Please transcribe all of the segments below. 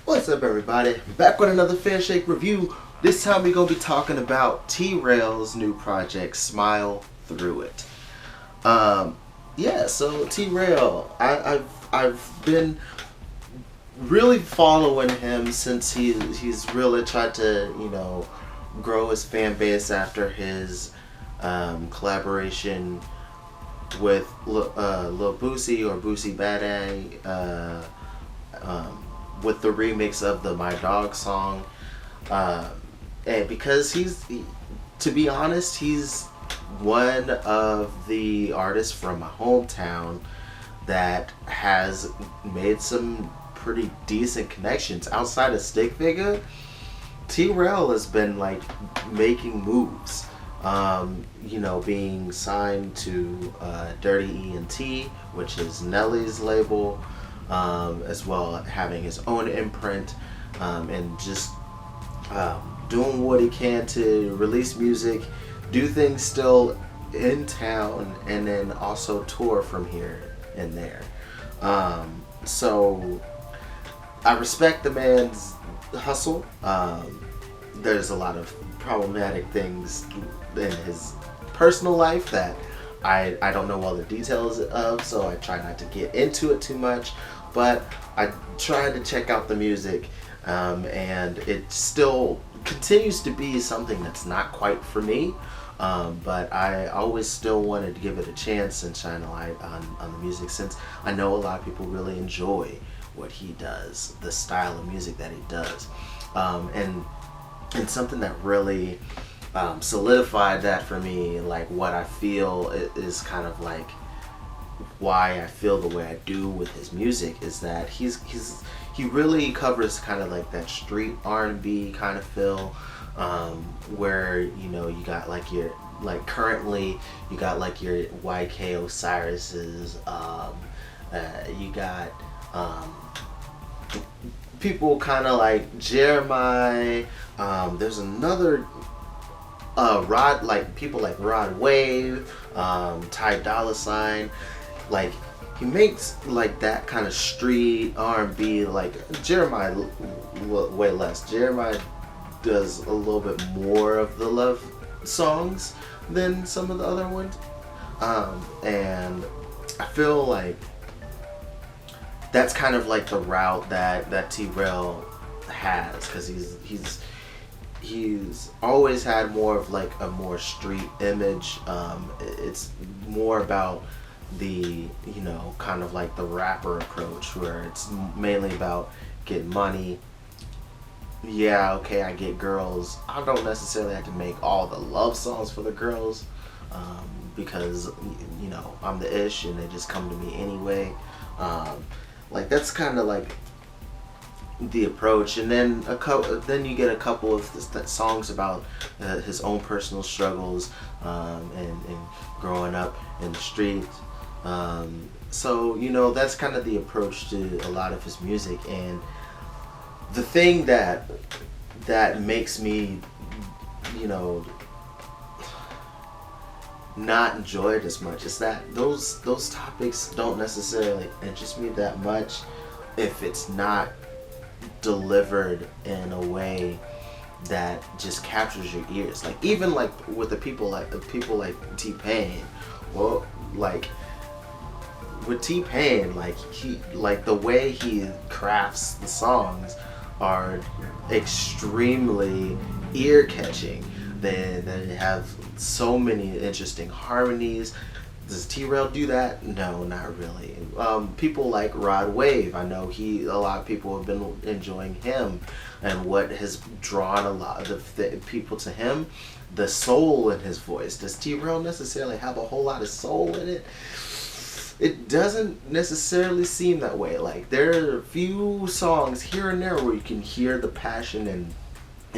What's up, everybody? Back with another Fair Shake review. This time we're gonna be talking about T-Rell's new project, Smile Through It. So T-Rell, I've been really following him since he's really tried to grow his fan base after his collaboration with Lil Boosie or Boosie Badass. With the remix of the My Dog song, and because to be honest, he's one of the artists from my hometown that has made some pretty decent connections outside of Stick Figure. T-Rell has been like making moves, being signed to Dirty E&T, which is Nelly's label. As well having his own imprint, and just doing what he can to release music, do things still in town, and then also tour from here and there. So I respect the man's hustle. There's a lot of problematic things in his personal life that I don't know all the details of, so I try not to get into it too much. But I tried to check out the music, and it still continues to be something that's not quite for me. But I always still wanted to give it a chance and shine a light on the music, since I know a lot of people really enjoy what he does, the style of music that he does. And something that really solidified that for me, like what I feel is kind of like why I feel the way I do with his music, is that he really covers kind of like that street R&B kind of feel, where you got like your currently you got like your YK Osiris's, you got people kind of like Jeremiah. There's another people like Rod Wave, Ty Dolla $ign. Like, he makes like that kind of street R&B. Like Jeremiah, way less. Jeremiah does a little bit more of the love songs than some of the other ones, and I feel like that's kind of like the route that T-Rell has, because he's always had more of like a more street image. It's more about the kind of like the rapper approach, where it's mainly about getting money. Yeah, okay, I get girls. I don't necessarily have to make all the love songs for the girls, because I'm the ish and they just come to me anyway. Like, that's kind of like the approach. And then then you get a couple of songs about his own personal struggles, and growing up in the street. So that's kind of the approach to a lot of his music. And the thing that makes me not enjoy it as much is that those topics don't necessarily interest me that much if it's not delivered in a way that just captures your ears. Like, even like with the people like T-Pain. Well, like with T-Pain, like the way he crafts the songs are extremely ear catching. They have so many interesting harmonies. Does T-Rell do that? No, not really. People like Rod Wave, I know a lot of people have been enjoying him, and what has drawn a lot of the people to him, the soul in his voice. Does T-Rell necessarily have a whole lot of soul in it? It doesn't necessarily seem that way. Like, there are a few songs here and there where you can hear the passion in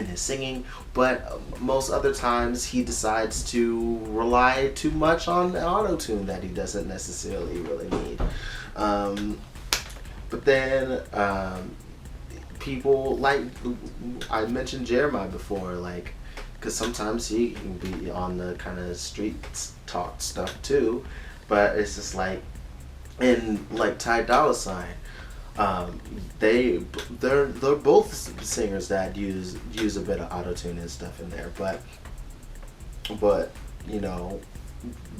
his singing, but most other times he decides to rely too much on the auto-tune that he doesn't necessarily really need. But then people like, I mentioned Jeremiah before, like, because sometimes he can be on the kind of street talk stuff too, but it's just like, and like Ty Dolla $ign, Um, they they're both singers that use a bit of auto tune and stuff in there, but you know,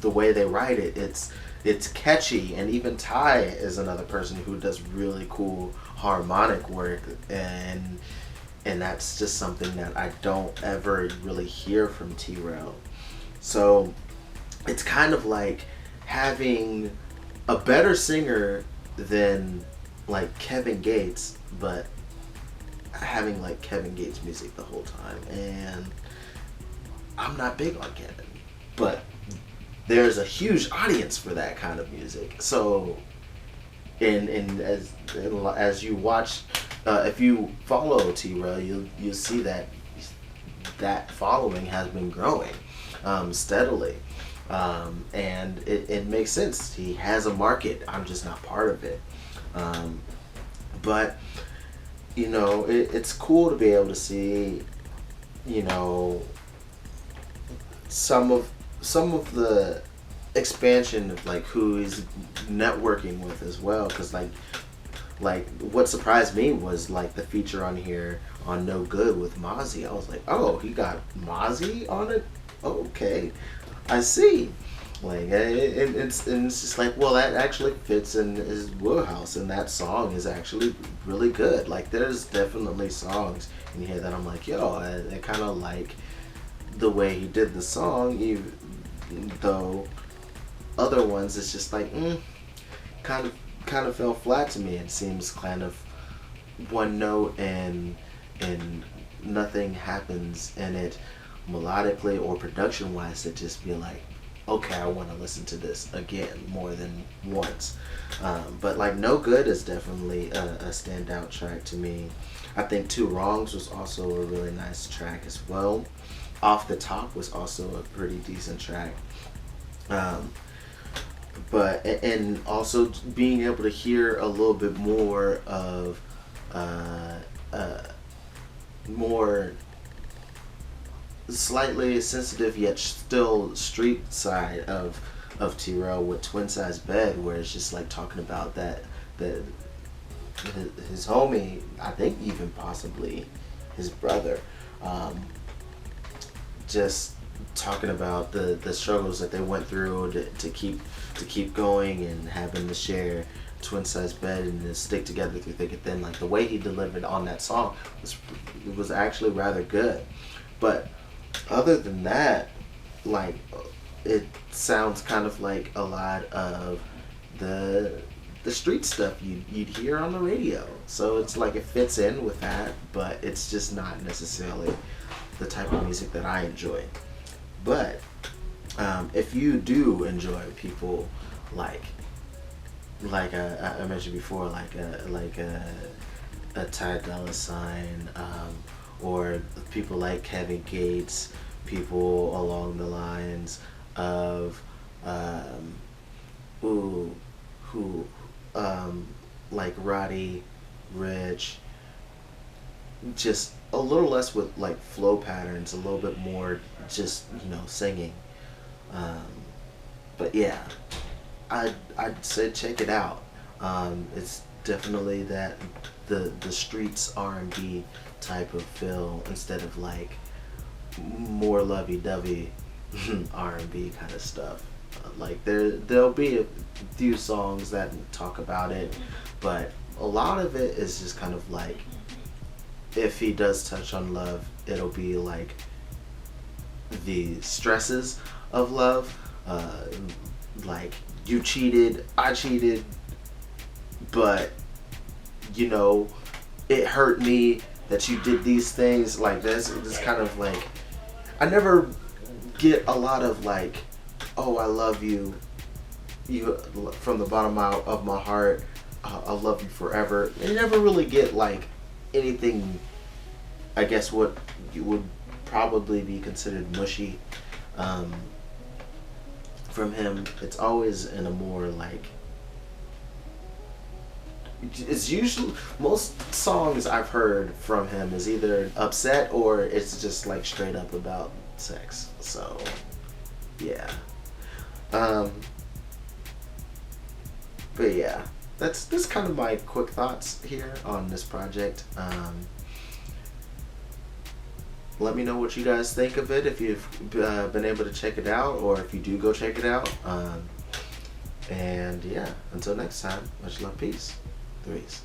the way they write it, it's catchy. And even Ty is another person who does really cool harmonic work, and that's just something that I don't ever really hear from T-Rell. So it's kind of like having a better singer than like Kevin Gates, but having like Kevin Gates music the whole time. And I'm not big on Kevin, but there's a huge audience for that kind of music. So, and as you watch, if you follow T-Rell, you'll see that that following has been growing steadily. And it makes sense. He has a market. I'm just not part of it. But you know, it's cool to be able to see, you know, some of the expansion of like who he's networking with as well. Because like what surprised me was like the feature on here on No Good with Mozzie. I was like, oh, he got Mozzie on it. Okay, I see. Like it's just like, well, that actually fits in his wheelhouse, and that song is actually really good. Like there's definitely songs in here that I'm like, yo, I kind of like the way he did the song, even though other ones it's just like kind of fell flat to me. It seems kind of one note, and nothing happens in it melodically or production wise to just be like, okay, I want to listen to this again more than once. But like No Good is definitely a standout track to me. I think Two Wrongs was also a really nice track as well. Off the Top was also a pretty decent track. But and also being able to hear a little bit more of more slightly sensitive yet still street side of T-Rell with Twin Size Bed, where it's just like talking about that the his homie, I think even possibly his brother, just talking about the struggles that they went through to keep going, and having to share twin size bed and to stick together through thick and thin. Like the way he delivered on that song was actually rather good. But other than that, like it sounds kind of like a lot of the street stuff you'd hear on the radio. So it's like it fits in with that, but it's just not necessarily the type of music that I enjoy. But if you do enjoy people like I mentioned before, like a Ty Dolla $ign, or people like Kevin Gates, people along the lines of who like Roddy Rich, just a little less with like flow patterns, a little bit more just singing. But yeah, I'd say check it out. It's definitely that the streets R&B type of feel instead of like more lovey-dovey R&B kind of stuff. Like there'll be a few songs that talk about it, but a lot of it is just kind of like, if he does touch on love, it'll be like the stresses of love, like you cheated, I cheated, but it hurt me that you did these things. Like this kind of like, I never get a lot of like, oh, I love you from the bottom of my heart, I love you forever. You never really get like anything, I guess what you would probably be considered mushy from him. It's always in a more like, it's usually, most songs I've heard from him is either upset or it's just like straight up about sex. So yeah. But yeah, that's kind of my quick thoughts here on this project. Let me know what you guys think of it, if you've been able to check it out, or if you do go check it out. And yeah, until next time, much love, peace, threes.